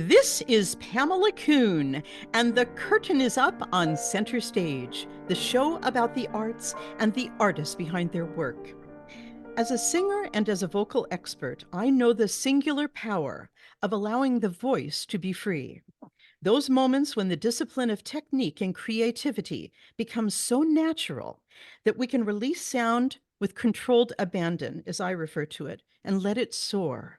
This is Pamela Kuhn, and the curtain is up on Center Stage, the show about the arts and the artists behind their work. As a singer and as a vocal expert, I know the singular power of allowing the voice to be free. Those moments when the discipline of technique and creativity becomes so natural that we can release sound with controlled abandon, as I refer to it, and let it soar.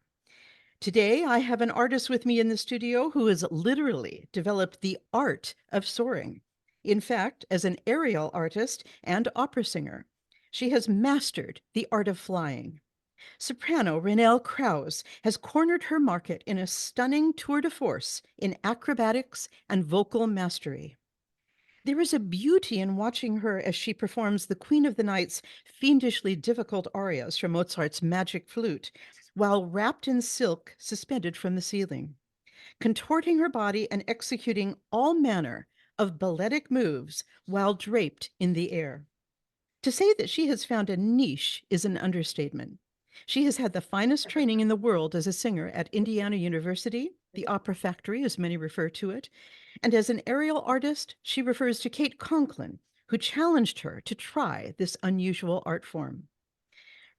Today, I have an artist with me in the studio who has literally developed the art of soaring. In fact, as an aerial artist and opera singer, she has mastered the art of flying. Soprano Rainelle Krause has cornered her market in a stunning tour de force in acrobatics and vocal mastery. There is a beauty in watching her as she performs the Queen of the Night's fiendishly difficult arias from Mozart's Magic Flute, while wrapped in silk suspended from the ceiling, contorting her body and executing all manner of balletic moves while draped in the air. To say that she has found a niche is an understatement. She has had the finest training in the world as a singer at Indiana University, the Opera Factory, as many refer to it, and as an aerial artist, she refers to Kate Conklin, who challenged her to try this unusual art form.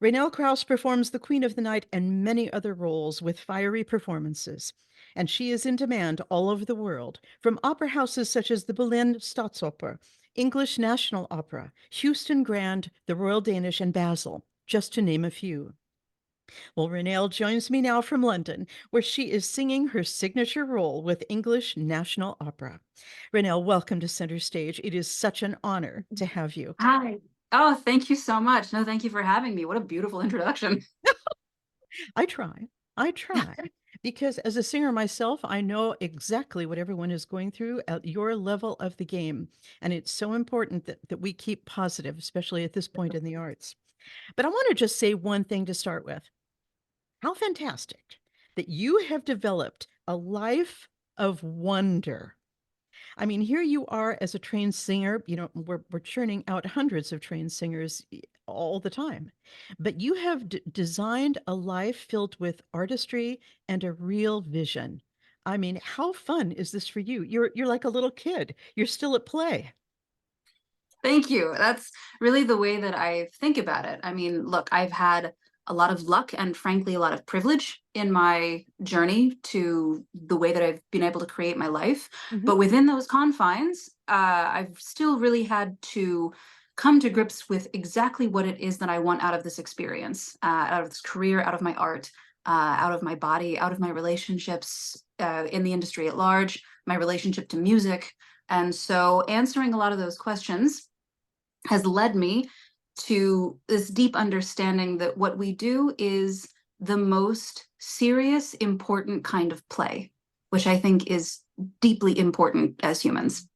Rainelle Krause performs the Queen of the Night and many other roles with fiery performances, and she is in demand all over the world, from opera houses such as the Berlin Staatsoper, English National Opera, Houston Grand, the Royal Danish, and Basel, just to name a few. Well, Rainelle joins me now from London, where she is singing her signature role with English National Opera. Rainelle, welcome to Center Stage. It is such an honor to have you. Hi. Oh, thank you so much. No, thank you for having me. What a beautiful introduction. I try. I try. Because as a singer myself, I know exactly what everyone is going through at your level of the game. And it's so important that we keep positive, especially at this point in the arts. But I want to just say one thing to start with. How fantastic that you have developed a life of wonder. I mean, here you are as a trained singer. We're churning out hundreds of trained singers all the time. But you have designed a life filled with artistry and a real vision. I mean, how fun is this for you? You're like a little kid. You're still at play. Thank you. That's really the way that I think about it. I mean, look, I've had a lot of luck and frankly a lot of privilege in my journey to the way that I've been able to create my life. Mhm. But within those confines, I've still really had to come to grips with exactly what it is that I want out of this experience, out of this career, out of my art, out of my body, out of my relationships in the industry at large, my relationship to music. And so answering a lot of those questions has led me to this deep understanding that what we do is the most serious, important kind of play, which I think is deeply important as humans.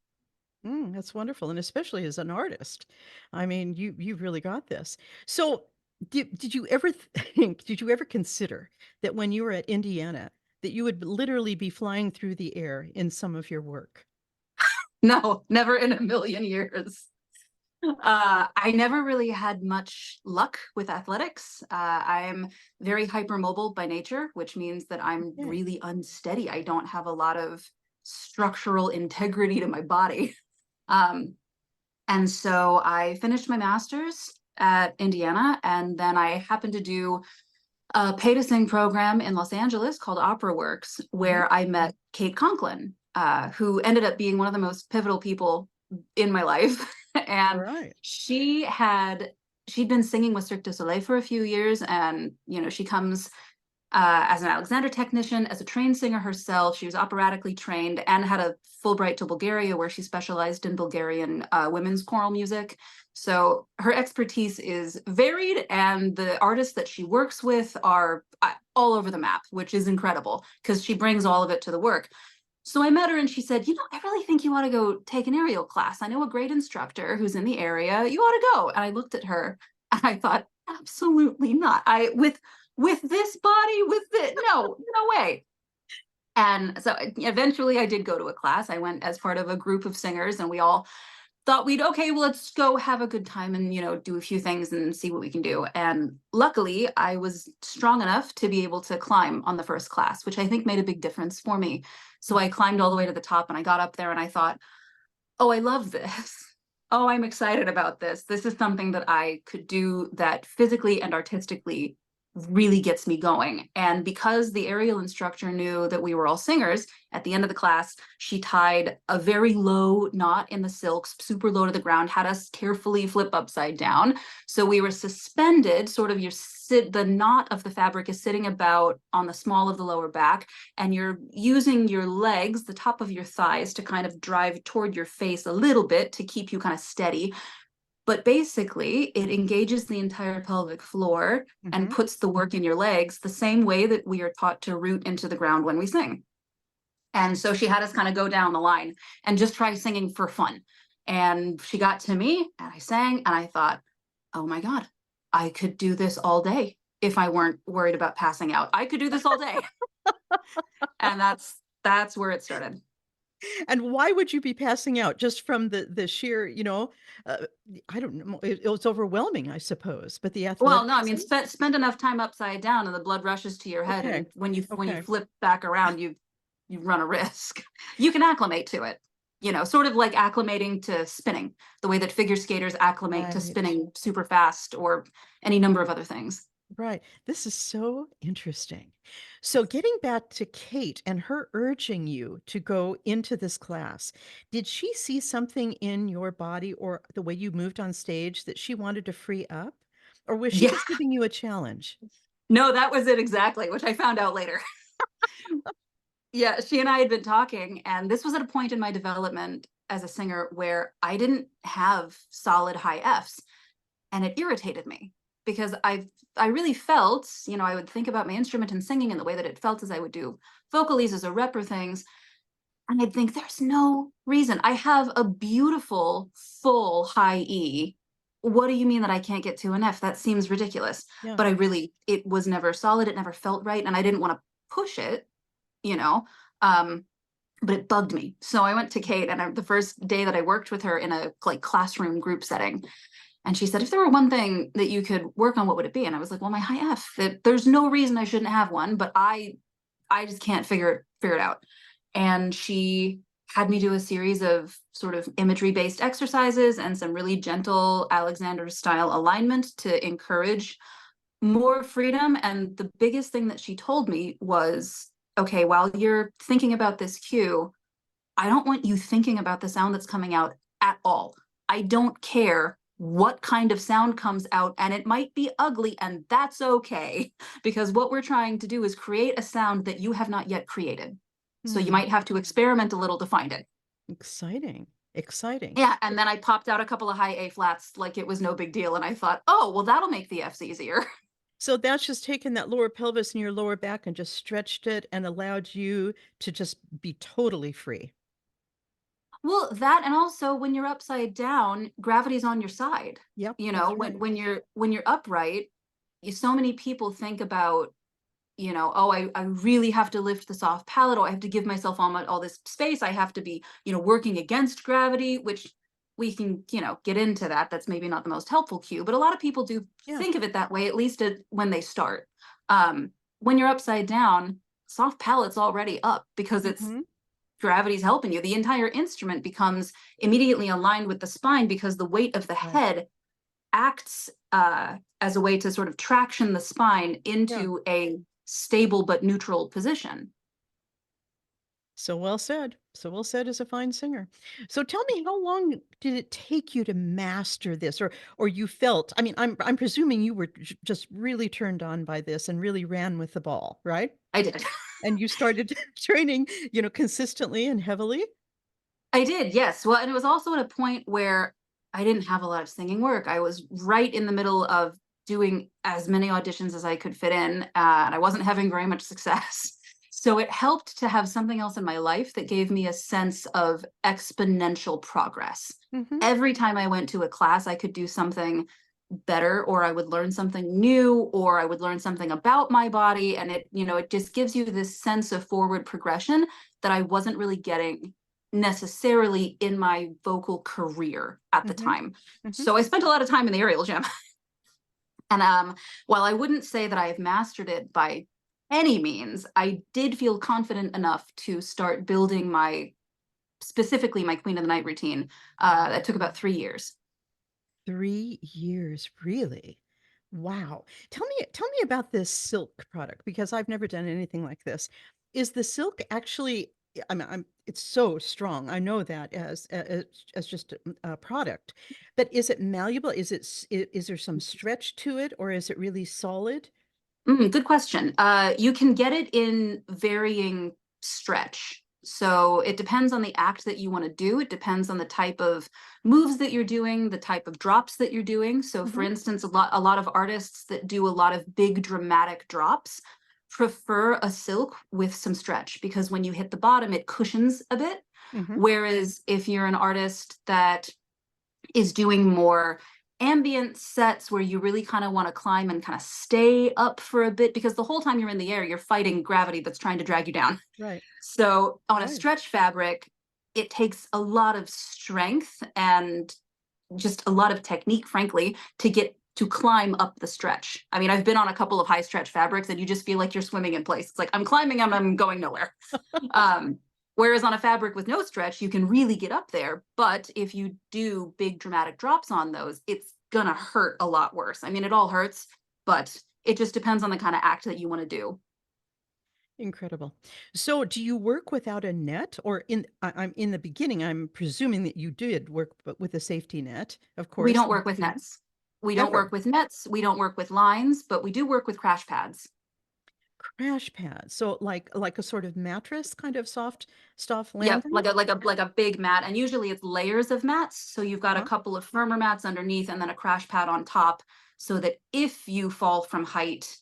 That's wonderful, and especially as an artist. I mean, you've really got this. So, did you ever think, did you ever consider that when you were at Indiana, that you would literally be flying through the air in some of your work? No, never in a million years. I never really had much luck with athletics. I'm very hypermobile by nature, which means that I'm Okay. really unsteady. I don't have a lot of structural integrity to my body. Um, and so I finished my master's at Indiana, and then I happened to do a pay to sing program in Los Angeles called Opera Works, Mhm. where I met Kate Conklin, who ended up being one of the most pivotal people in my life. All And right. she'd been singing with Cirque du Soleil for a few years, and she comes as an Alexander technician, as a trained singer herself. She was operatically trained and had a Fulbright to Bulgaria, where she specialized in Bulgarian women's choral music. So her expertise is varied, and the artists that she works with are all over the map, which is incredible because she brings all of it to the work. So I met her and she said, I really think you ought to go take an aerial class. I know a great instructor who's in the area. You ought to go. And I looked at her and I thought, absolutely not. With this body, with it, no way. And so eventually I did go to a class. I went as part of a group of singers and we all thought we'd, okay, well, let's go have a good time and, do a few things and see what we can do. And luckily, I was strong enough to be able to climb on the first class, which I think made a big difference for me. So I climbed all the way to the top and I got up there and I thought, oh, I love this. Oh, I'm excited about this. This is something that I could do that physically and artistically really gets me going. And because the aerial instructor knew that we were all singers, at the end of the class, she tied a very low knot in the silks, super low to the ground, had us carefully flip upside down. So we were suspended, sort of the knot of the fabric is sitting about on the small of the lower back, and you're using your legs, the top of your thighs, to kind of drive toward your face a little bit to keep you kind of steady. But basically, it engages the entire pelvic floor and puts the work in your legs the same way that we are taught to root into the ground when we sing. And so she had us kind of go down the line and just try singing for fun. And she got to me and I sang and I thought, oh my God, I could do this all day if I weren't worried about passing out. I could do this all day. And that's where it started. And why would you be passing out? Just from the sheer, uh, I don't know, it was overwhelming, I suppose, but the Well, no, I mean, athleticism? spend enough time upside down and the blood rushes to your head, Okay, and when you okay, flip back around, you run a risk. You can acclimate to it, sort of like acclimating to spinning, the way that figure skaters acclimate to right, spinning super fast or any number of other things. right. This is so interesting. So getting back to Kate and her urging you to go into this class, did she see something in your body or the way you moved on stage that she wanted to free up? Or was she Yeah, just giving you a challenge? no, that was it exactly, which I found out later. Yeah, she and I had been talking, and this was at a point in my development as a singer where I didn't have solid high Fs, and it irritated me because I really felt, I would think about my instrument and singing and the way that it felt as I would do vocalises or rep or things, and I'd think there's no reason. I have a beautiful full high E. What do you mean that I can't get to an F? That seems ridiculous. Yeah. But it was never solid. It never felt right, and I didn't want to push it, you know. Um, but it bugged me. So I went to Kate, and the first day that I worked with her in a like classroom group setting, and she said, if there were one thing that you could work on, what would it be? And I was like, well, my high F. There's no reason I shouldn't have one, but I just can't figure it out. And she had me do a series of sort of imagery based exercises and some really gentle Alexander style alignment to encourage more freedom. And the biggest thing that she told me was, okay, while you're thinking about this cue, I don't want you thinking about the sound that's coming out at all. I don't care what kind of sound comes out, and it might be ugly, and that's okay, because what we're trying to do is create a sound that you have not yet created. So you Hmm. might have to experiment a little to find it. Exciting. Exciting. Yeah, and then I popped out a couple of high A flats like it was no big deal, and I thought, oh, well, that'll make the Fs easier. So that's just taken that lower pelvis and your lower back and just stretched it and allowed you to just be totally free. Well, that, and also when you're upside down, gravity's on your side. Yep, You know, that's when right. when you're upright, so many people think about, oh, I really have to lift the soft palate, or I have to give myself all this space. I have to be, working against gravity, which we can, get into that. That's maybe not the most helpful cue, but a lot of people do Yeah. think of it that way, at least when they start. When you're upside down, soft palate's already up because it's Hmm. gravity's helping you. The entire instrument becomes immediately aligned with the spine because the weight of the Right. head acts as a way to sort of traction the spine Yeah. into a stable but neutral position. So well said. So well said as a fine singer. So tell me, how long did it take you to master this, or you felt? I mean, I'm presuming you were just really turned on by this and really ran with the ball, right? I did. And you started training, consistently and heavily. I did, yes. Well, and it was also at a point where I didn't have a lot of singing work. I was right in the middle of doing as many auditions as I could fit in, and I wasn't having very much success. So it helped to have something else in my life that gave me a sense of exponential progress. Hmm. Every time I went to a class, I could do something better, or I would learn something new, or I would learn something about my body. And it just gives you this sense of forward progression that I wasn't really getting necessarily in my vocal career at the Hmm. time. Hmm. So I spent a lot of time in the aerial gym. And while I wouldn't say that I have mastered it by any means, I did feel confident enough to start building specifically my Queen of the Night routine. That took about 3 years. 3 years, really? Wow. Tell me about this silk product because I've never done anything like this. Is the silk actually, I mean, it's so strong. I know that as just a product, but is it malleable? Is there some stretch to it, or is it really solid? Good question. You can get it in varying stretch. So it depends on the act that you want to do. It depends on the type of moves that you're doing, the type of drops that you're doing. So for Hmm. instance, a lot of artists that do a lot of big dramatic drops prefer a silk with some stretch because when you hit the bottom, it cushions a bit. Hmm. Whereas if you're an artist that is doing more ambient sets where you really kind of want to climb and kind of stay up for a bit because the whole time you're in the air, you're fighting gravity that's trying to drag you down. Right. So on a Right. stretch fabric, it takes a lot of strength and just a lot of technique, frankly, to get to climb up the stretch. I mean, I've been on a couple of high stretch fabrics and you just feel like you're swimming in place. It's like I'm climbing and I'm going nowhere. Um, Whereas on a fabric with no stretch, you can really get up there. But if you do big dramatic drops on those, it's gonna hurt a lot worse. I mean, it all hurts, but it just depends on the kind of act that you want to do. Incredible. So, do you work without a net, or I'm in the beginning? I'm presuming that you did work, but with a safety net, of We course. don't work with nets. We don't Ever. work with nets. We don't work with lines, but we do work with crash pads. Crash pads. So, like a sort of mattress, kind of soft Yep, landing. like a big mat, and usually it's layers of mats. So you've got a Uh-huh. couple of firmer mats underneath, and then a crash pad on top, so that if you fall from height,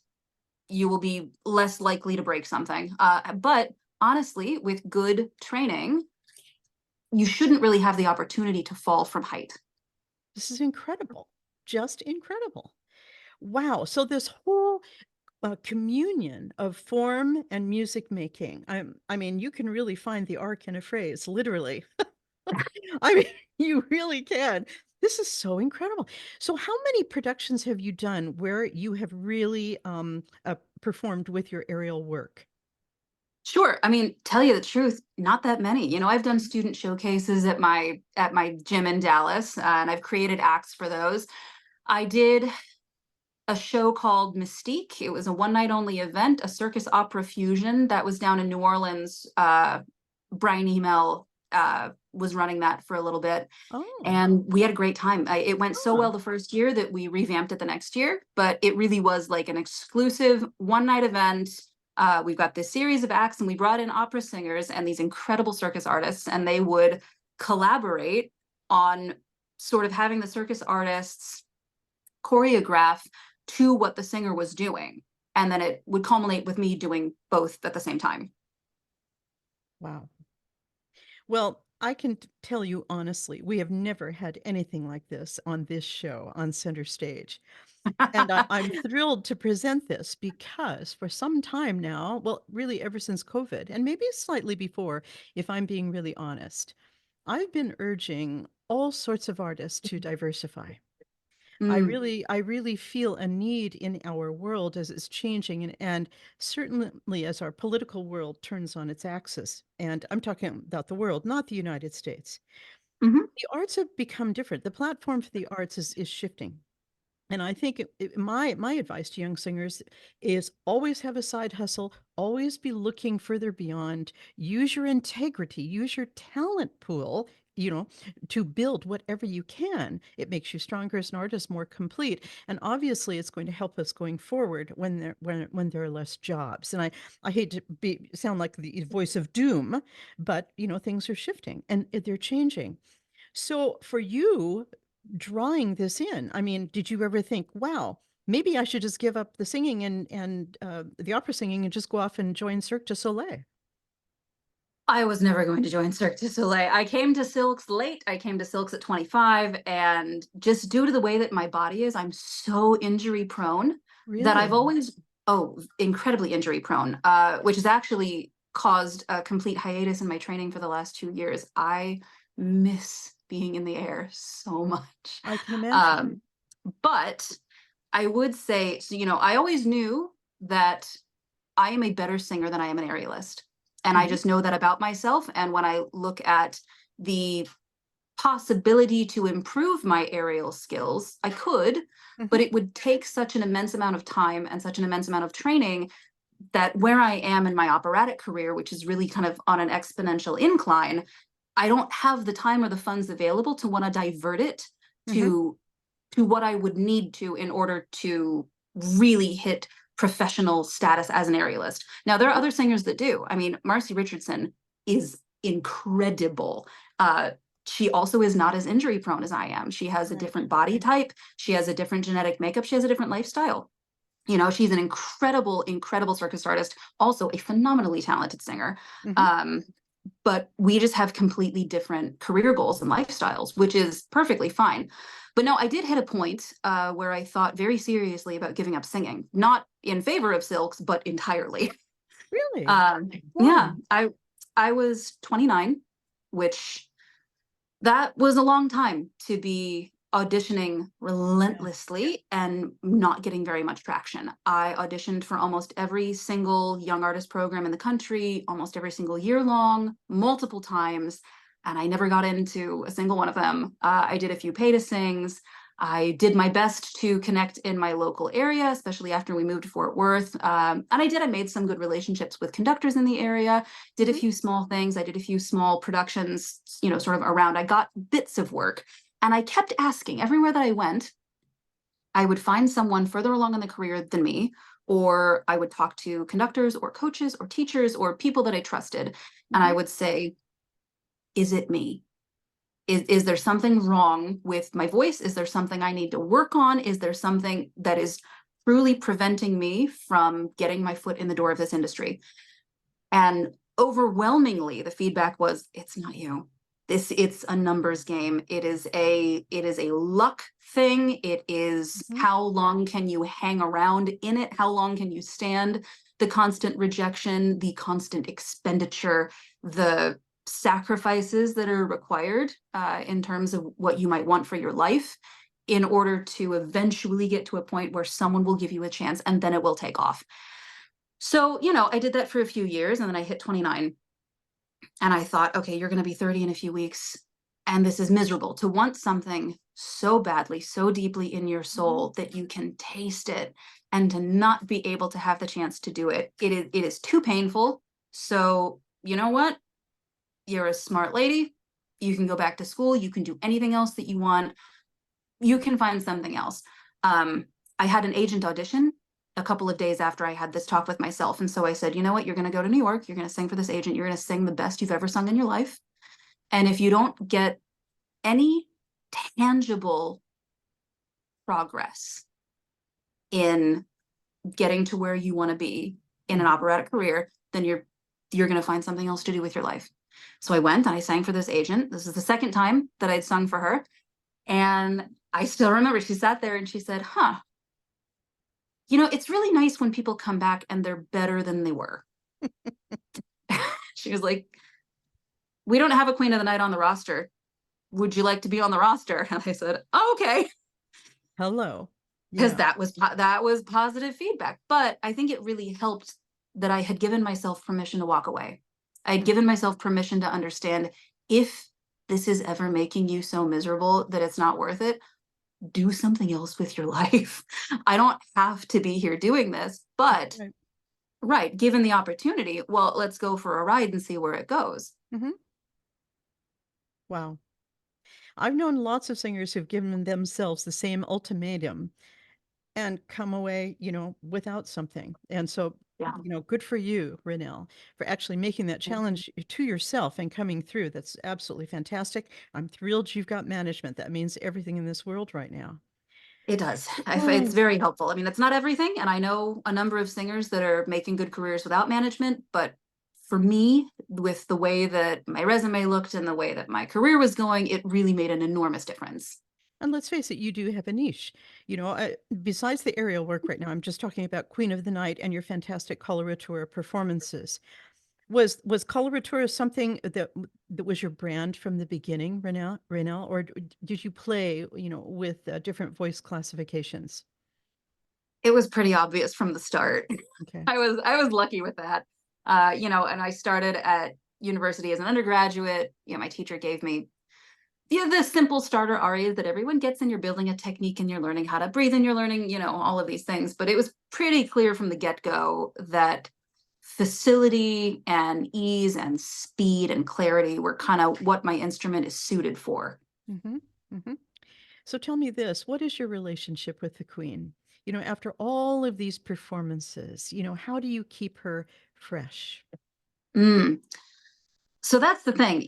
you will be less likely to break something. But honestly, with good training, you shouldn't really have the opportunity to fall from height. This is incredible. Just incredible. Wow. So this whole communion of form and music making. I mean, you can really find the arc in a phrase, literally. I mean, you really can. This is so incredible. So, how many productions have you done where you have really performed with your aerial work? Sure. I mean, tell you the truth, not that many. I've done student showcases at my gym in Dallas, and I've created acts for those. I did a show called Mystique. It was a one night only event, a circus opera fusion that was down in New Orleans. Brian Email was running that for a little bit, Oh, and we had a great time. It went so huh. well the first year that we revamped it the next year, but it really was like an exclusive one night event. We've got this series of acts, and we brought in opera singers and these incredible circus artists, and they would collaborate on sort of having the circus artists choreograph to what the singer was doing. And then it would culminate with me doing both at the same time. Wow. Well, I can tell you honestly, we have never had anything like this on this show on Center Stage. And I'm thrilled to present this because for some time now, well, really ever since COVID, and maybe slightly before, if I'm being really honest, I've been urging all sorts of artists to diversify. Mm, I really feel a need in our world as it's changing and certainly as our political world turns on its axis. And I'm talking about the world, not the United States. mhm. The arts have become different. The platform for the arts is shifting. And I think my advice to young singers is always have a side hustle, always be looking further beyond, use your integrity, use your talent pool, you know, to build whatever you can. It makes you stronger as an artist, more complete, and obviously it's going to help us going forward when there are less jobs. And I hate to sound like the voice of doom, but things are shifting and they're changing. So for you, drawing this in, I mean, did you ever think, wow, maybe I should just give up the singing and the opera singing and just go off and join Cirque du Soleil? I was never going to join Cirque du Soleil. I came to Silks late. I came to Silks at 25. And just due to the way that my body is, I'm so injury prone that I've Really? always, oh, incredibly injury prone, which is actually caused a complete hiatus in my training for the last 2 years. I miss being in the air so much. I can imagine. Um, but I would say, so, I always knew that I am a better singer than I am an aerialist. And I Mhm, just know that about myself. And when I look at the possibility to improve my aerial skills, I could, but mhm, it would take such an immense amount of time and such an immense amount of training that where I am in my operatic career, which is really kind of on an exponential incline, I don't have the time or the funds available to want to divert it mhm. to to what I would need to in order to really hit professional status as an aerialist. Now, there are Right. other singers that do. I mean, Marcy Richardson is incredible. She also is not as injury prone as I am. She has a Right. different body type. She has a different genetic makeup. She has a different lifestyle. She's an incredible, incredible circus artist, also a phenomenally talented singer. Mhm. Um, but we just have completely different career goals and lifestyles, which is perfectly fine. But no, I did hit a point where I thought very seriously about giving up singing, not in favor of silks, but entirely. Really? Um, Why? yeah, I was 29, which that was a long time to be auditioning Yeah. relentlessly and not getting very much traction. I auditioned for almost every single young artist program in the country, almost every single year long, multiple times, and I never got into a single one of them. I did a few pay to sings. I did my best to connect in my local area, especially after we moved to Fort Worth. And I did. I made some good relationships with conductors in the area, did a Mhm, few small things. I did a few small productions, sort of around. I got bits of work. And I kept asking everywhere that I went, I would find someone further along in the career than me, or I would talk to conductors or coaches or teachers or people that I trusted. And I mhm. would say, is it me? Is there something wrong with my voice? Is there something I need to work on? Is there something that is truly preventing me from getting my foot in the door of this industry? And overwhelmingly, the feedback was, it's not you. It's a numbers game. It is a luck thing. It is Mhm. how long can you hang around in it? How long can you stand the constant rejection, the constant expenditure, the sacrifices that are required in terms of what you might want for your life in order to eventually get to a point where someone will give you a chance and then it will take off. So, I did that for a few years and then I hit 29 and I thought, okay, you're going to be 30 in a few weeks. And this is miserable to want something so badly, so deeply in your Mhm. soul that you can taste it and to not be able to have the chance to do it. It is too painful. So, you know what? You're a smart lady. You can go back to school. You can do anything else that you want. You can find something else. Um, I had an agent audition a couple of days after I had this talk with myself. And so I said, you know what? You're going to go to New York. You're going to sing for this agent. You're going to sing the best you've ever sung in your life. And if you don't get any tangible progress in getting to where you want to be in an Mhm. operatic career, then you're going to find something else to do with your life. So I went and I sang for this agent. This is the second time that I'd sung for her. And I still remember she sat there and she said, huh, it's really nice when people come back and they're better than they were. She was like, we don't have a queen of the night on the roster. Would you like to be on the roster? And I said, oh, okay, Hello. because Yeah. that was positive feedback. But I think it really helped that I had given myself permission to walk away. I had Mhm. given myself permission to understand, if this is ever making you so miserable that it's not worth it, do something else with your life. I don't have to be here doing this, but Right. right, given the opportunity, well, let's go for a ride and see where it goes. Mhm. Wow. I've known lots of singers who've given themselves the same ultimatum and come away, without something. And so, Yeah, good for you, Rainelle, for actually making that thank you. challenge to yourself and coming through. That's absolutely fantastic. I'm thrilled you've got management. That means everything in this world right now. It does. It's Oh. very helpful. I mean, it's not everything, and I know a number of singers that are making good careers without management, but for me, with the way that my resume looked and the way that my career was going, it really made an enormous difference. And let's face it, you do have a niche. Besides the aerial work right now, I'm just talking about Queen of the Night and your fantastic coloratura performances. Was coloratura something that was your brand from the beginning, Rainelle, or did you play, with different voice classifications? It was pretty obvious from the start. Okay. I was lucky with that. And I started at university as an undergraduate. My teacher gave me the simple starter arias that everyone gets, and you're building a technique and you're learning how to breathe and you're learning, all of these things. But it was pretty clear from the get-go that facility and ease and speed and clarity were kind of what my instrument is suited for. Mm-hmm. Mm-hmm. So tell me this, what is your relationship with the Queen? After all of these performances, how do you keep her fresh? Mm. So that's the thing.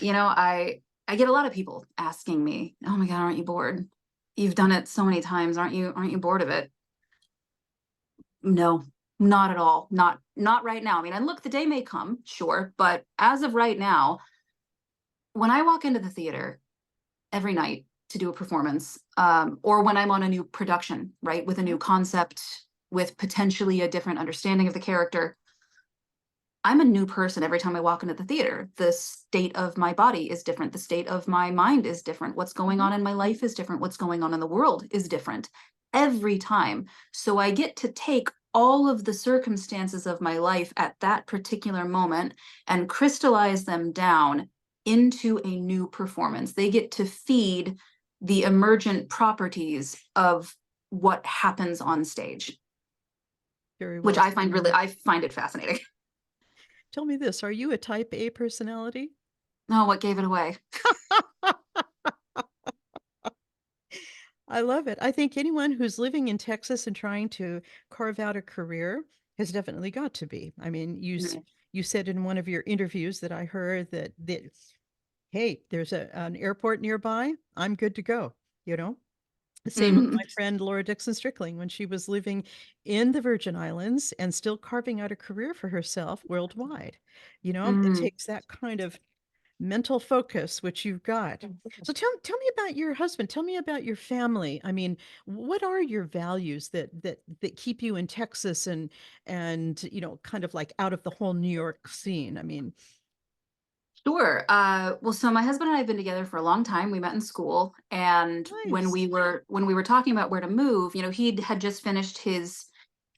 I get a lot of people asking me, "Oh my God, aren't you bored? You've done it so many times. Aren't you bored of it?" No, not at all. Not right now. I mean, and look, the day may come, sure, but as of right now, when I walk into the theater every night to do a performance, or when I'm on a new production, right, with a Mhm. new concept, with potentially a different understanding of the character, I'm a new person every time I walk into the theater. The state of my body is different. The state of my mind is different. What's going Mhm. on in my life is different. What's going on in the world is different every time. So I get to take all of the circumstances of my life at that particular moment and crystallize them down into a new performance. They get to feed the emergent properties of what happens on stage, Very which well said. I find it fascinating. Tell me this, are you a type A personality? Oh, what gave it away? I love it. I think anyone who's living in Texas and trying to carve out a career has definitely got to be. I mean, you said in one of your interviews that I heard that hey, there's an airport nearby, I'm good to go, you know? Same with Mm-hmm. my friend Laura Dixon Strickling when she was living in the Virgin Islands and still carving out a career for herself worldwide. It Mm. takes that kind of mental focus, which you've got. So tell me about your husband. Tell me about your family. I mean, what are your values that keep you in Texas and kind of like out of the whole New York scene? I mean, Sure. Well, so my husband and I have been together for a long time. We met in school, and when nice. we were talking about where to move, he had just finished his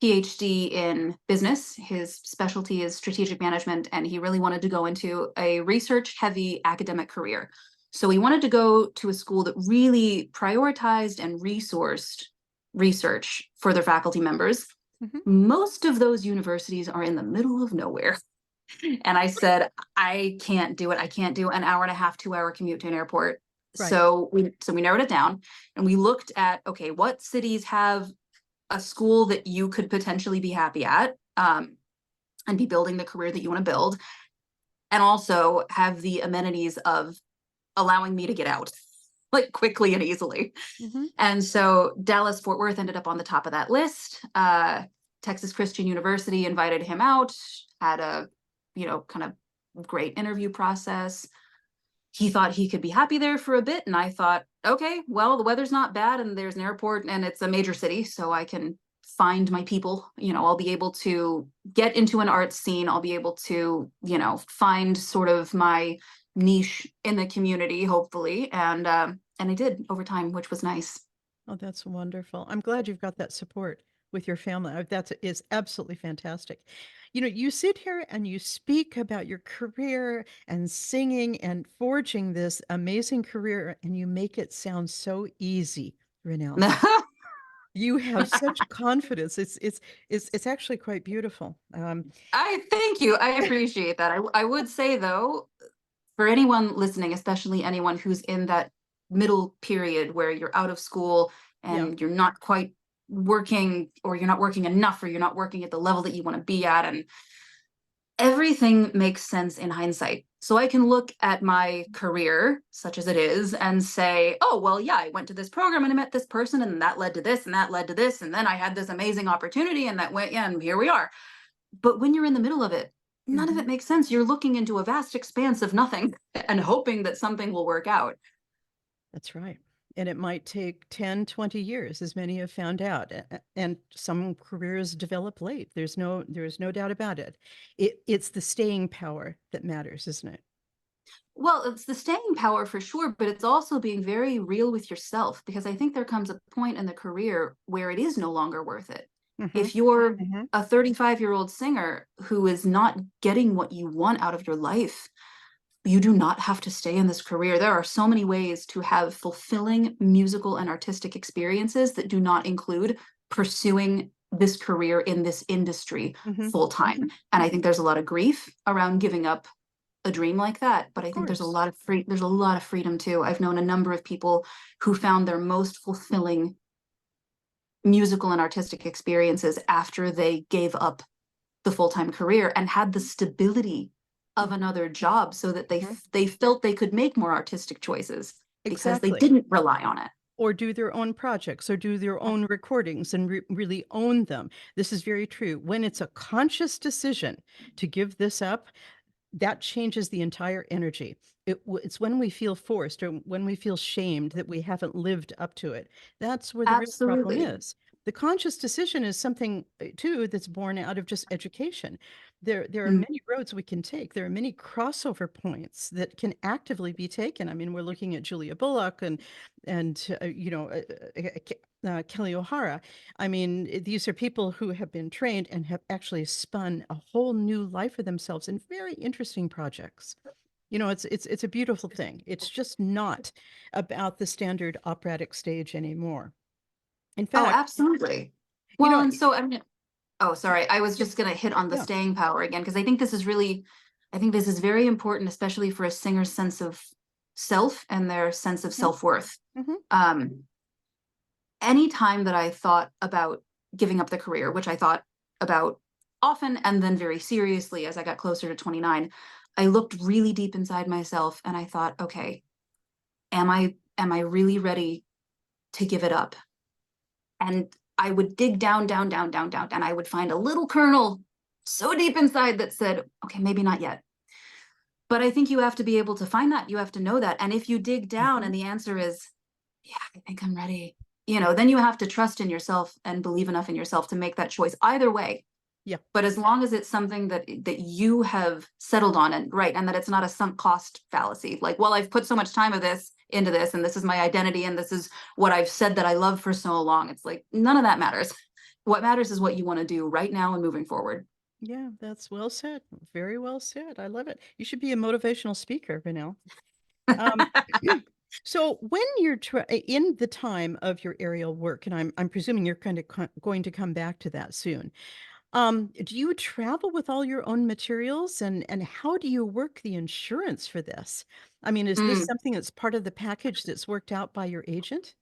PhD in business. His specialty is strategic management, and he really wanted to go into a research-heavy academic career. So he wanted to go to a school that really prioritized and resourced research for their faculty members. Hmm. Most of those universities are in the middle of nowhere. And I said, I can't do it. I can't do an hour and a half, 2 hour commute to an airport. Right. So we narrowed it down and we looked at, okay, what cities have a school that you could potentially be happy at, and be building the career that you want to build, and also have the amenities of allowing me to get out like quickly and easily. Hmm. And so Dallas Fort Worth ended up on the top of that list. Texas Christian University invited him out, had a kind of great interview process. He thought he could be happy there for a bit, and I thought, okay, well, the weather's not bad and there's an airport and it's a major city, so I can find my people. I'll be able to get into an art scene. I'll be able to find sort of my niche in the community, hopefully. And I did over time, which was nice. Oh, that's wonderful. I'm glad you've got that support with your family. That is absolutely fantastic. You sit here and you speak about your career and singing and forging this amazing career, and you make it sound so easy, Renelle. You have such confidence. It's actually quite beautiful. I thank you. I appreciate that. I would say though, for anyone listening, especially anyone who's in that middle period where you're out of school Yeah. and you're not quite working, or you're not working enough, or you're not working at the level that you want to be at, and everything makes sense in hindsight. So I can look at my career, such as it is, and say, oh, well, yeah, I went to this program and I met this person, and that led to this, and that led to this, and then I had this amazing opportunity, and that went, yeah, and here we are. But when you're in the middle of it, none of Hmm. it makes sense. You're looking into a vast expanse of nothing and hoping that something will work out. That's right. And it might take 10, 20 years, as many have found out. And some careers develop late. There's no doubt about it. It's the staying power that matters, isn't it? Well, it's the staying power for sure, but it's also being very real with yourself, because I think there comes a point in the career where it is no longer worth it. Mm-hmm. If you're Mm-hmm. a 35-year-old singer who is not getting what you want out of your life, you do not have to stay in this career. There are so many ways to have fulfilling musical and artistic experiences that do not include pursuing this career in this industry Mm-hmm. full time. And I think there's a lot of grief around giving up a dream like that, but Of I think there's a course. lot of there's a lot of freedom too. I've known a number of people who found their most fulfilling musical and artistic experiences after they gave up the full-time career and had the stability of another job, so that Mhm. they felt they could make more artistic choices because they Exactly. didn't rely on it. Or do their own projects or do their own recordings and really own them. This is very true. When it's a conscious decision to give this up, that changes the entire energy. It's when we feel forced or when we feel shamed that we haven't lived up to it. That's where the real problem Absolutely. is. The conscious decision is something too that's born out of just education. There are Mm. many roads we can take. There are many crossover points that can actively be taken. I mean, we're looking at Julia Bullock and Kelly O'Hara. I mean, these are people who have been trained and have actually spun a whole new life for themselves in very interesting projects. It's a beautiful thing. It's just not about the standard operatic stage anymore. In Oh, fact, absolutely. you Well, know, and so I mean, oh, sorry, I was yeah, just going to hit on the yeah, staying power again, because I think this is very important, especially for a singer's sense of self and their sense of mhm, self-worth. mhm, Um, any time that I thought about giving up the career, which I thought about often and then very seriously as I got closer to 29, I looked really deep inside myself and I thought, okay, am I really ready to give it up? And I would dig down, down, down, down, down, and I would find a little kernel so deep inside that said, okay, maybe not yet. But I think you have to be able to find that. You have to know that. And if you dig down mhm, and the answer is, yeah, I think I'm ready, then you have to trust in yourself and believe enough in yourself to make that choice either way. yeah, But as long as it's something that you have settled on, and right, and that it's not a sunk cost fallacy, like, well, I've put so much time of this into this, and this is my identity, and this is what I've said that I love for so long. It's like none of that matters. What matters is what you want to do right now and moving forward. yeah, that's well said. Very well said. I love it. You should be a motivational speaker, Vanell. Um, so when you're in the time of your aerial work, and I'm presuming you're kind of going to come back to that soon. Do you travel with all your own materials and how do you work the insurance for this? I mean, is this Mm. something that's part of the package that's worked out by your agent?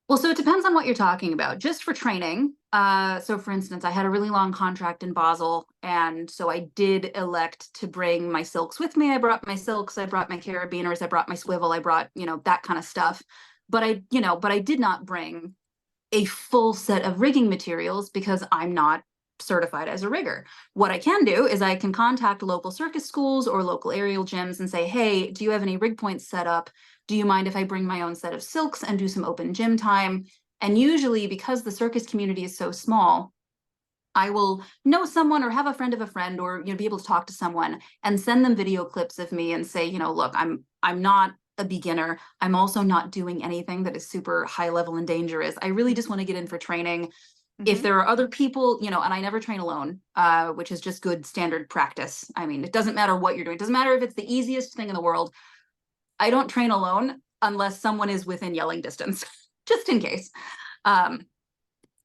Well, so it depends on what you're talking about. Just for training, so for instance, I had a really long contract in Basel, and so I did elect to bring my silks with me. I brought my silks, I brought my carabiners, I brought my swivel, I brought, that kind of stuff. But I did not bring a full set of rigging materials because I'm not certified as a rigger. What I can do is I can contact local circus schools or local aerial gyms and say, hey, do you have any rig points set up? Do you mind if I bring my own set of silks and do some open gym time? And usually, because the circus community is so small, I will know someone or have a friend of a friend, or be able to talk to someone and send them video clips of me and say, look, I'm not a beginner. I'm also not doing anything that is super high level and dangerous. I really just want to get in for training. If Mm-hmm. there are other people, and I never train alone, which is just good standard practice. I mean, it doesn't matter what you're doing. It doesn't matter if it's the easiest thing in the world. I don't train alone unless someone is within yelling distance, just in case. Um,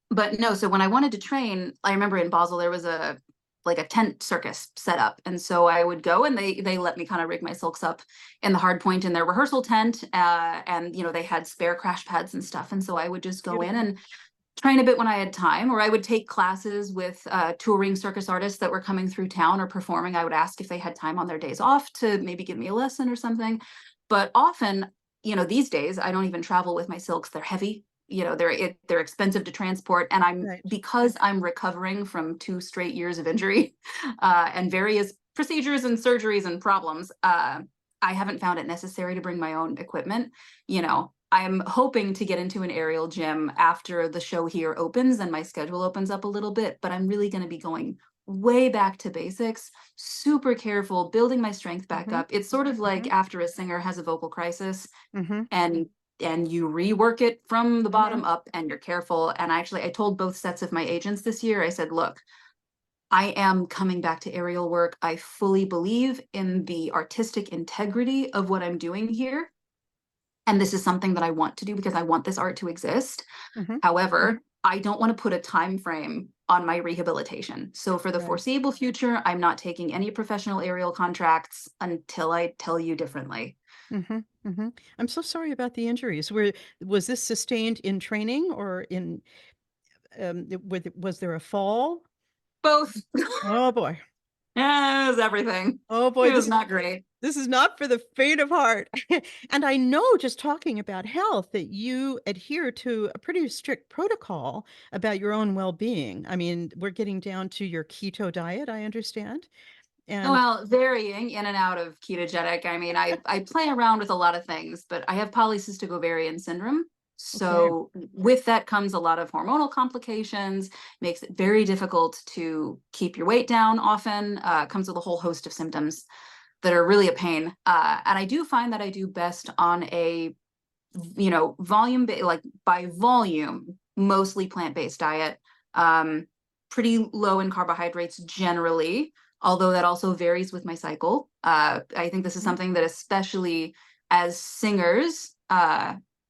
but no, so when I wanted to train, I remember in Basel there was a tent circus set up, and so I would go and they let me kind of rig my silks up in the hard point in their rehearsal tent, and they had spare crash pads and stuff, and so I would just go in Beautiful. and train a bit when I had time, or I would take classes with touring circus artists that were coming through town or performing. I would ask if they had time on their days off to maybe give me a lesson or something. But often, these days I don't even travel with my silks. They're heavy. They're expensive to transport, and Right. because I'm recovering from 2 straight years of injury and various procedures and surgeries and problems. I haven't found it necessary to bring my own equipment. I'm hoping to get into an aerial gym after the show here opens and my schedule opens up a little bit, but I'm really going to be going way back to basics, super careful, building my strength back Mm-hmm. up. It's sort of like Mm-hmm. after a singer has a vocal crisis Mm-hmm. and you rework it from the Mm-hmm. bottom up and you're careful. And I told both sets of my agents this year, I said, look, I am coming back to aerial work. I fully believe in the artistic integrity of what I'm doing here. And this is something that I want to do because I want this art to exist. Mm-hmm. However, I don't want to put a time frame on my rehabilitation. So for the Right. foreseeable future, I'm not taking any professional aerial contracts until I tell you differently. Mm-hmm. Mm-hmm. I'm so sorry about the injuries. Was this sustained in training or in was there a fall? Both. Oh boy. Yeah, it was everything. Oh boy, It was not great. this is not for the faint of heart. And I know just talking about health that you adhere to a pretty strict protocol about your own well-being. I mean, we're getting down to your keto diet, I understand. And Well, varying in and out of ketogenic. I mean, I play around with a lot of things, but I have polycystic ovarian syndrome. okay. So with that comes a lot of hormonal complications, makes it very difficult to keep your weight down often, comes with a whole host of symptoms that are really a pain. And I do find that I do best on a, volume, like by volume, mostly plant-based diet, um, pretty low in carbohydrates generally, although that also varies with my cycle. I think this is Mhm. something that especially as singers,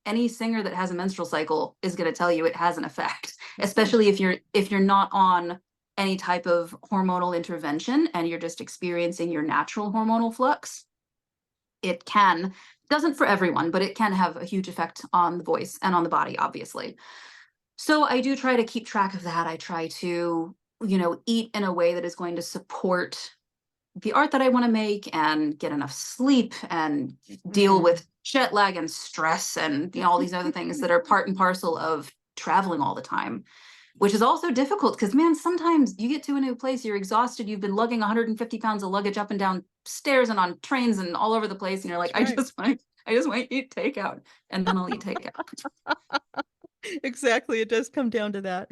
any singer that has a menstrual cycle is going to tell you it has an effect, Okay. especially if you're not on any type of hormonal intervention and you're just experiencing your natural hormonal flux. It can, doesn't for everyone, but it can have a huge effect on the voice and on the body, obviously. So I do try to keep track of that. I try to, eat in a way that is going to support the art that I want to make and get enough sleep and deal Mm. with jet lag and stress and all these other things that are part and parcel of traveling all the time, which is also difficult because, man, sometimes you get to a new place, you're exhausted, you've been lugging 150 pounds of luggage up and down stairs and on trains and all over the place, and you're like, That's right. I just want to eat takeout, and then I'll eat takeout. Exactly. It does come down to that.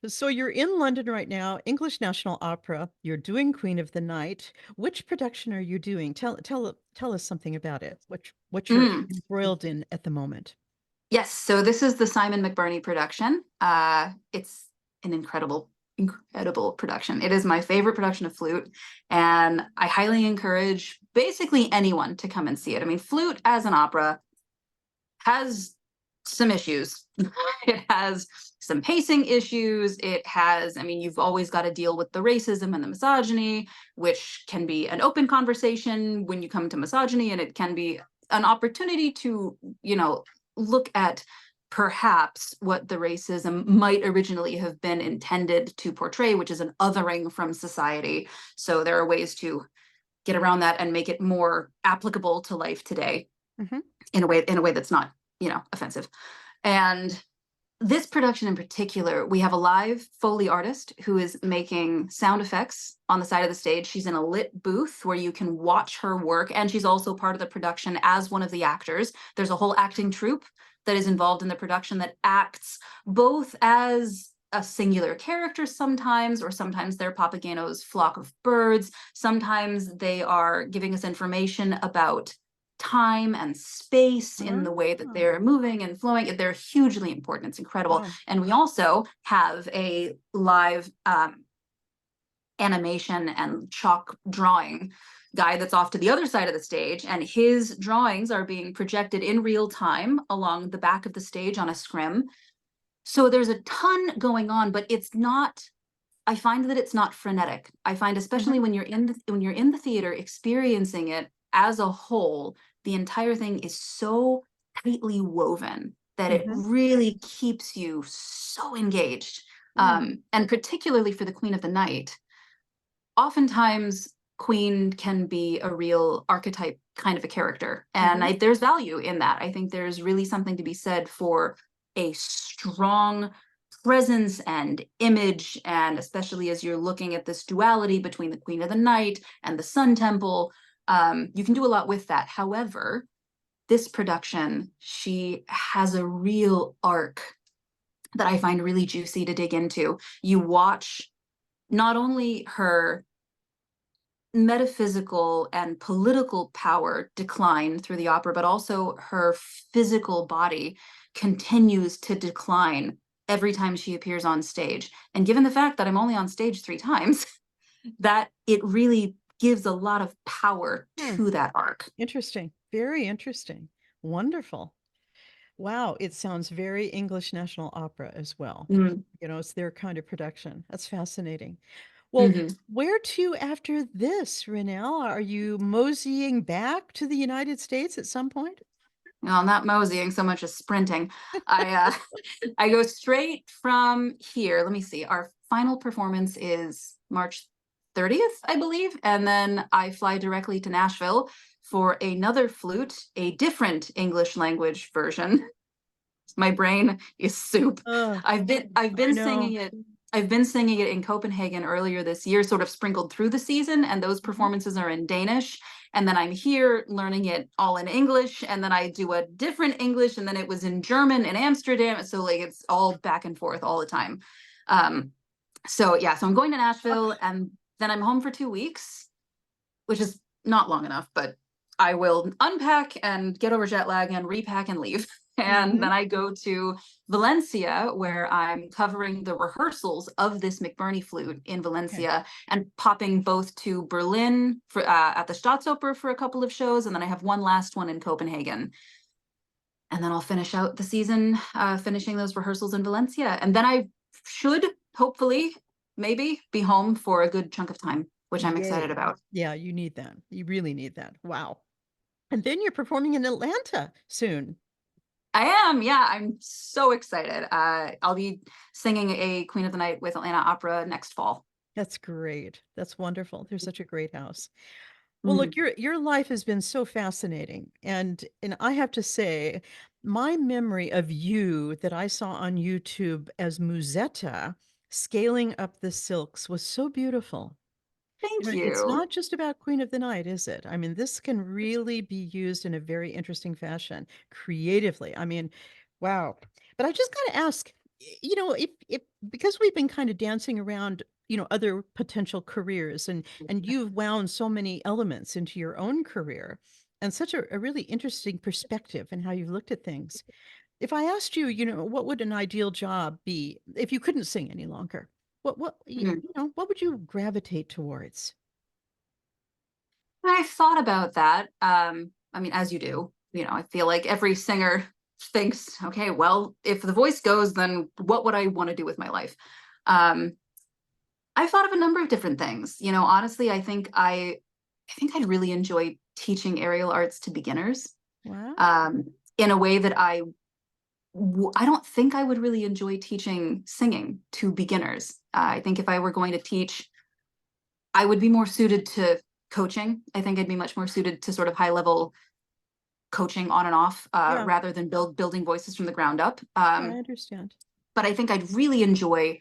So you're in London right now, English National Opera. You're doing Queen of the Night. Which production are you doing? Tell us something about it. What you're Mm. embroiled in at the moment. Yes, so this is the Simon McBurney production. It's an incredible production. It is my favorite production of Flute, and I highly encourage basically anyone to come and see it. I mean, Flute as an opera has some issues. It has some pacing issues. It has, I mean, you've always got to deal with the racism and the misogyny, which can be an open conversation when you come to misogyny, and it can be an opportunity to, look at perhaps what the racism might originally have been intended to portray, which is an othering from society. So there are ways to get around that and make it more applicable to life today Hmm. in a way that's not, offensive. And this production in particular, we have a live Foley artist who is making sound effects on the side of the stage. She's in a lit booth where you can watch her work, and she's also part of the production as one of the actors. There's a whole acting troupe that is involved in the production that acts both as a singular character sometimes, or sometimes they're Papageno's flock of birds. Sometimes they are giving us information about time and space in the way that Ah, they're moving and flowing. They're hugely important. It's incredible. wow. And we also have a live animation and chalk drawing guy that's off to the other side of the stage, and his drawings are being projected in real time along the back of the stage on a scrim. So there's a ton going on, but it's not, I find that it's not frenetic. I find, especially Hmm. when you're in the theater experiencing it as a whole, the entire thing is so tightly woven that it Hmm. really keeps you so engaged. Mm. And particularly for the Queen of the Night, oftentimes Queen can be a real archetype kind of a character, and Hmm. there's value in that. I think there's really something to be said for a strong presence and image, and especially as you're looking at this duality between the Queen of the Night and the Sun Temple, you can do a lot with that. However, this production, she has a real arc that I find really juicy to dig into. You watch not only her metaphysical and political power decline through the opera, but also her physical body continues to decline every time she appears on stage. And given the fact that I'm only on stage 3 times, that it really gives a lot of power to that arc. Interesting. Very interesting. Wonderful. Wow, it sounds very English National Opera as well. Mm. You know, it's their kind of production. That's fascinating. Well, Mm-hmm. where to after this, Rainelle? Are you moseying back to the United States at some point? Well, not moseying so much as sprinting. I I go straight from here. Let me see. Our final performance is March 30th, I believe, and then I fly directly to Nashville for another flute, a different English language version. My brain is soup. Oh, I've I been know. singing it. I've been singing it in Copenhagen earlier this year, sort of sprinkled through the season, and those Mhm. performances are in Danish. And then I'm here learning it all in English, and then I do a different English, and then it was in German in Amsterdam. So like it's all back and forth all the time. Um, so yeah, so I'm going to Nashville, and then I'm home for 2 weeks, which is not long enough, but I will unpack and get over jet lag and repack and leave. And Mhm. then I go to Valencia, where I'm covering the rehearsals of this McBurney flute in Okay. Valencia, and popping both to Berlin for at the Staatsoper for a couple of shows, and then I have one last one in Copenhagen. And then I'll finish out the season finishing those rehearsals in Valencia, and then I should hopefully maybe be home for a good chunk of time, which I'm excited Yay. about. Yeah, you need that. You really need that. Wow. And then you're performing in Atlanta soon. I am, yeah. I'm so excited. I'll be singing a Queen of the Night with Atlanta Opera next fall. That's great. That's wonderful. They're such a great house. Well, look, Mhm. your life has been so fascinating, and I have to say, my memory of you that I saw on YouTube as Musetta scaling up the silks was so beautiful. You Thank know, it's you. not just about Queen of the Night, is it? I mean, this can really be used in a very interesting fashion, creatively. I mean, wow. But I just gotta ask, you know, if because we've been kind of dancing around, you know, other potential careers and you've wound so many elements into your own career and such a really interesting perspective in how you've looked at things. If I asked you, you know, what would an ideal job be if you couldn't sing any longer? Mhm. You know, what would you gravitate towards? I thought about that. I mean, as you do, I feel like every singer thinks, okay, well, if the voice goes, then what would I want to do with my life? Um, I thought of a number of different things. Honestly, I think I'd really enjoy teaching aerial arts to beginners Wow. um, in a way that I don't think I would really enjoy teaching singing to beginners. I think if I were going to teach, I would be more suited to coaching. I think I'd be much more suited to sort of high level coaching on and off Yeah. rather than building voices from the ground up. Yeah, I understand. But I think I'd really enjoy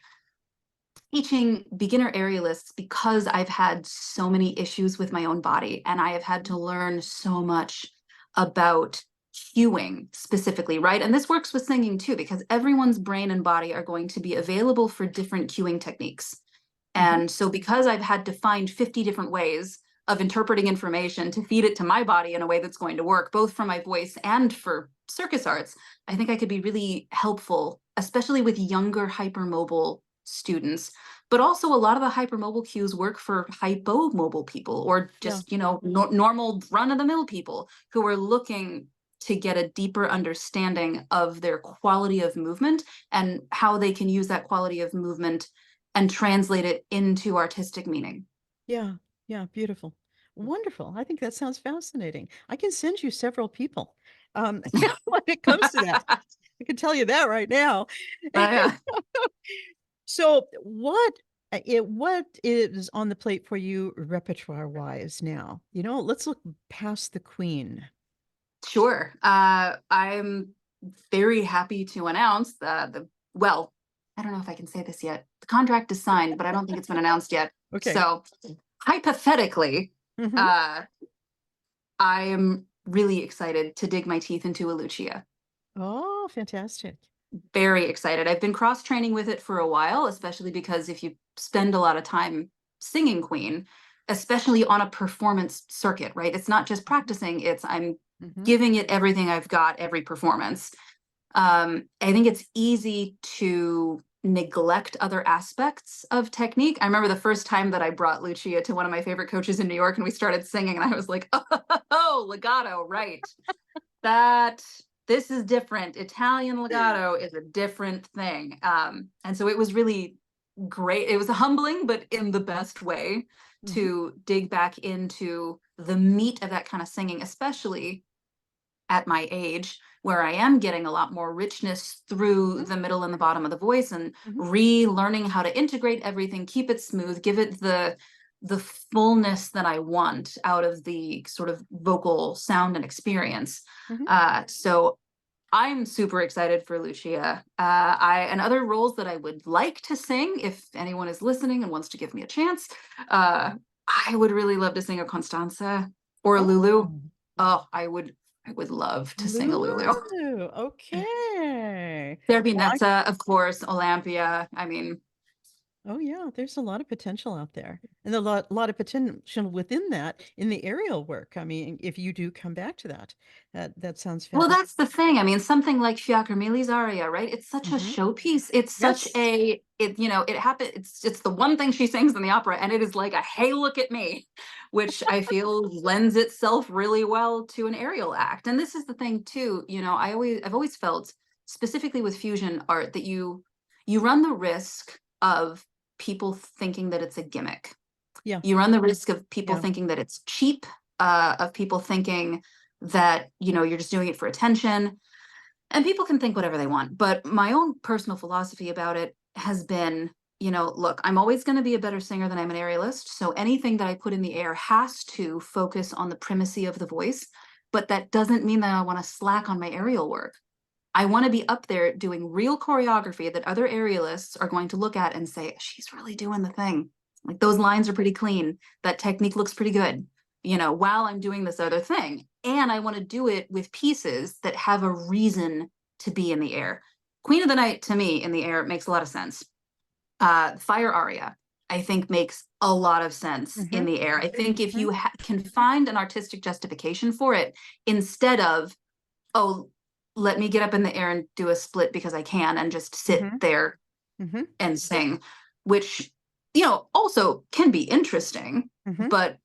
teaching beginner aerialists because I've had so many issues with my own body, and I have had to learn so much about cueing specifically, right? And this works with singing too, because everyone's brain and body are going to be available for different cueing techniques. Mhm. And so, because I've had to find 50 different ways of interpreting information to feed it to my body in a way that's going to work, both for my voice and for circus arts, I think I could be really helpful, especially with younger hypermobile students. But also, a lot of the hypermobile cues work for hypomobile people, or Yeah. just, normal run of the mill people who are looking to get a deeper understanding of their quality of movement and how they can use that quality of movement and translate it into artistic meaning. Yeah. Yeah. Beautiful. Wonderful. I think that sounds fascinating. I can send you several people when it comes to that. I can tell you that right now. Yeah. So, what is on the plate for you repertoire wise now? You know, let's look past the Queen. Sure. I'm very happy to announce well, I don't know if I can say this yet. The contract is signed, but I don't think it's been announced yet. Okay. So hypothetically, Hmm. uh, I am really excited to dig my teeth into a Lucia. Oh, fantastic. Very excited. I've been cross training with it for a while, especially because if you spend a lot of time singing Queen, especially on a performance circuit, right? It's not just practicing, it's I'm Mm-hmm. giving it everything I've got every performance. I think it's easy to neglect other aspects of technique. I remember the first time that I brought Lucia to one of my favorite coaches in New York and we started singing, and I was like, oh, legato, right. That this is different. Italian legato is a different thing. And so it was really great. It was humbling, but in the best way, Mm-hmm. to dig back into the meat of that kind of singing, especially at my age, where I am getting a lot more richness through Mm-hmm. the middle and the bottom of the voice, and Mm-hmm. relearning how to integrate everything, keep it smooth, give it the fullness that I want out of the sort of vocal sound and experience. Mm-hmm. So I'm super excited for Lucia. I and other roles that I would like to sing, if anyone is listening and wants to give me a chance. I would really love to sing a Constanza or a Lulu. Oh, Oh, I would love to sing a Lulu. Lulu. Okay. There'd be Well, Netta, of course, Olympia. I mean, oh yeah, there's a lot of potential out there, and a lot of potential within that in the aerial work. I mean, if you do come back to that, that sounds well, fantastic. that's the thing. I mean, something like Fiaccomili's aria, right? It's such a Mm-hmm. showpiece. It's such Yes. a it, you know, it happened. It's the one thing she sings in the opera, and it is like a hey, look at me, which I feel lends itself really well to an aerial act. And this is the thing too. You know, I've always felt, specifically with fusion art, that you run the risk of people thinking that it's a gimmick. Yeah. You run the risk of people Yeah. thinking that it's cheap, of people thinking that, you know, you're just doing it for attention. And people can think whatever they want. But my own personal philosophy about it has been, you know, look, I'm always going to be a better singer than I'm an aerialist. So anything that I put in the air has to focus on the primacy of the voice. But that doesn't mean that I want to slack on my aerial work. I want to be up there doing real choreography that other aerialists are going to look at and say, she's really doing the thing. Like those lines are pretty clean. That technique looks pretty good, you know, while I'm doing this other thing. And I want to do it with pieces that have a reason to be in the air. Queen of the Night, to me, in the air makes a lot of sense. Fire aria, I think, makes a lot of sense Mm-hmm. in the air. I think if Mm-hmm. you can find an artistic justification for it, instead of, oh, let me get up in the air and do a split because I can and just sit Mm-hmm. there Mm-hmm. and sing, which, you know, also can be interesting. Mm-hmm. But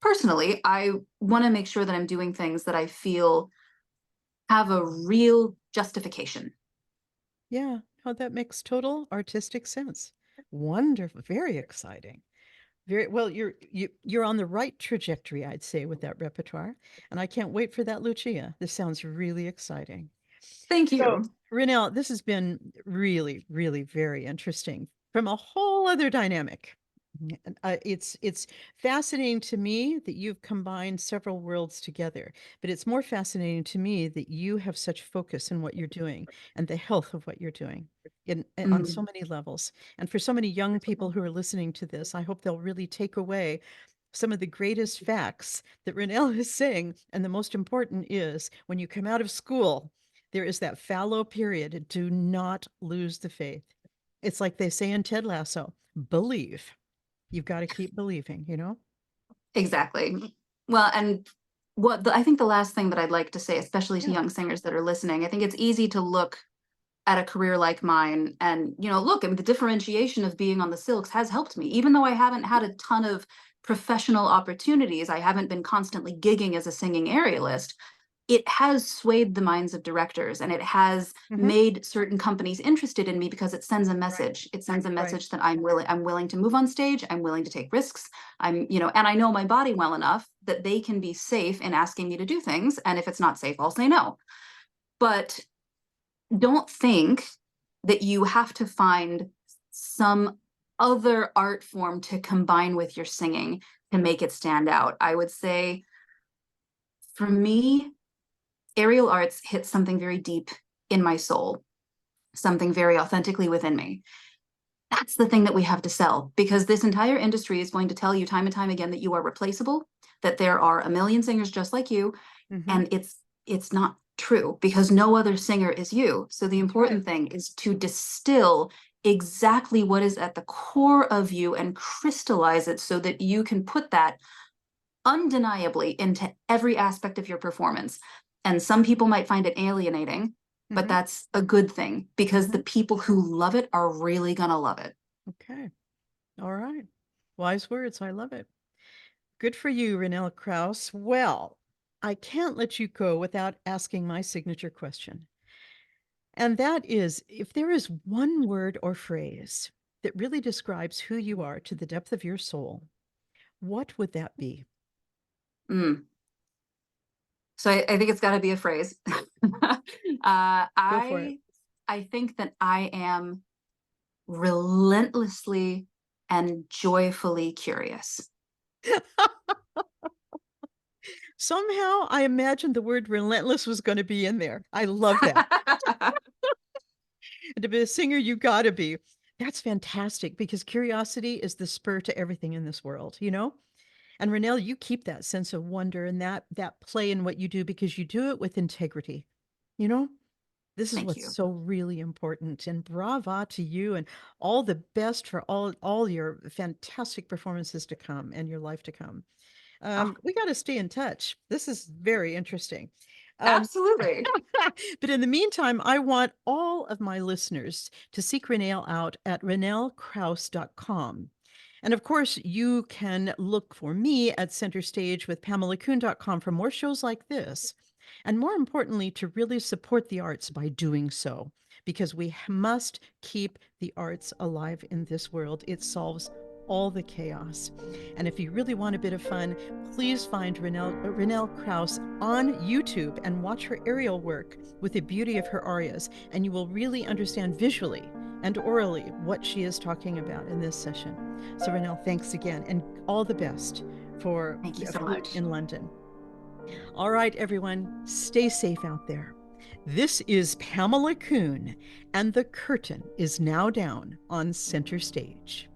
personally, I want to make sure that I'm doing things that I feel have a real justification. Yeah. Oh, that makes total artistic sense. Wonderful. Very exciting. Very well, you're on the right trajectory, I'd say, with that repertoire. And I can't wait for that Lucia. This sounds really exciting. Thank So, you. Renelle, this has been really, really very interesting from a whole other dynamic. It's fascinating to me that you've combined several worlds together, but it's more fascinating to me that you have such focus in what you're doing and the health of what you're doing on so Mm. many levels. And for so many young people who are listening to this, I hope they'll really take away some of the greatest facts that Renelle is saying. And the most important is when you come out of school, there is that fallow period. Do not lose the faith. It's like they say in Ted Lasso, believe. You've got to keep believing, you know? Exactly. Well, and I think the last thing that I'd like to say, especially to Yeah. young singers that are listening, I think it's easy to look at a career like mine and, you know, look, I mean, the differentiation of being on the silks has helped me. Even though I haven't had a ton of professional opportunities, I haven't been constantly gigging as a singing aerialist, it has swayed the minds of directors, and it has Mm-hmm. made certain companies interested in me because it sends a message. It sends a Right. message that I'm willing to move on stage, I'm willing to take risks. I'm, you know, and I know my body well enough that they can be safe in asking me to do things, and if it's not safe, I'll say no. But don't think that you have to find some other art form to combine with your singing to make it stand out. I would say, for me, aerial arts hit something very deep in my soul, something very authentically within me. That's the thing that we have to sell, because this entire industry is going to tell you time and time again that you are replaceable, that there are a million singers just like you, Mm-hmm. And it's not true because no other singer is you. So the That's right. important thing is to distill exactly what is at the core of you and crystallize it so that you can put that undeniably into every aspect of your performance. And some people might find it alienating, but Mm-hmm. that's a good thing because Mm-hmm. the people who love it are really going to love it. Okay. All right. Wise words. I love it. Good for you, Rainelle Krause. Well, I can't let you go without asking my signature question. And that is, if there is one word or phrase that really describes who you are to the depth of your soul, what would that be? Mm. So I think it's got to be a phrase. Go for it. I think that I am relentlessly and joyfully curious. Somehow I imagined the word relentless was going to be in there. I love that. And to be a singer, you got to be. That's fantastic because curiosity is the spur to everything in this world, you know? And Renelle, you keep that sense of wonder and that play in what you do because you do it with integrity. You know, this is Thank what's you. so really important. And brava to you and all the best for all your fantastic performances to come and your life to come. Oh, We got to stay in touch. This is very interesting. Um, absolutely. but in the meantime, I want all of my listeners to seek Rainelle out at rainellekrause.com. And of course, you can look for me at centerstagewithpamelakuhn.com for more shows like this. And more importantly, to really support the arts by doing so, because we must keep the arts alive in this world. It solves all the chaos. And if you really want a bit of fun, please find Rainelle Krause on YouTube and watch her aerial work with the beauty of her arias, and you will really understand visually and orally what she is talking about in this session. So, Rainelle, thanks again, and all the best for Thank you a so flute much. in London. All right, everyone, stay safe out there. This is Pamela Kuhn, and the curtain is now down on Center Stage.